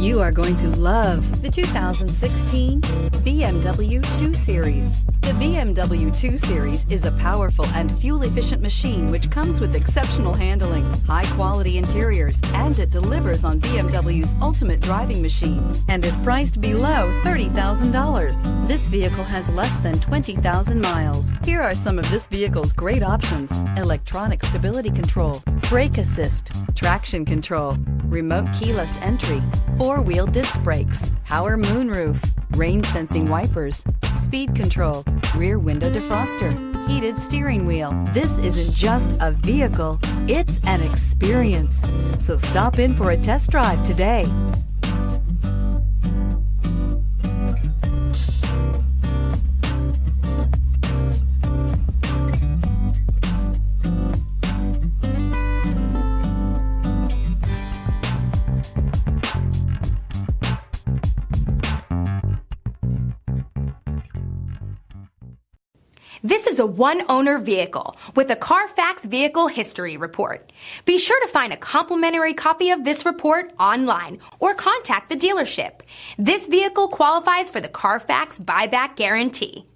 You are going to love the 2016 BMW 2 Series. The BMW 2 Series is a powerful and fuel-efficient machine which comes with exceptional handling, high-quality interiors, and it delivers on BMW's ultimate driving machine and is priced below $30,000. This vehicle has less than 20,000 miles. Here are some of this vehicle's great options: electronic stability control, brake assist, traction control, remote keyless entry, four-wheel disc brakes, power moonroof, rain-sensing wipers, speed control, rear window defroster, heated steering wheel. This isn't just a vehicle, it's an experience. So stop in for a test drive today. This is a one-owner vehicle with a Carfax Vehicle History Report. Be sure to find a complimentary copy of this report online or contact the dealership. This vehicle qualifies for the Carfax Buyback Guarantee.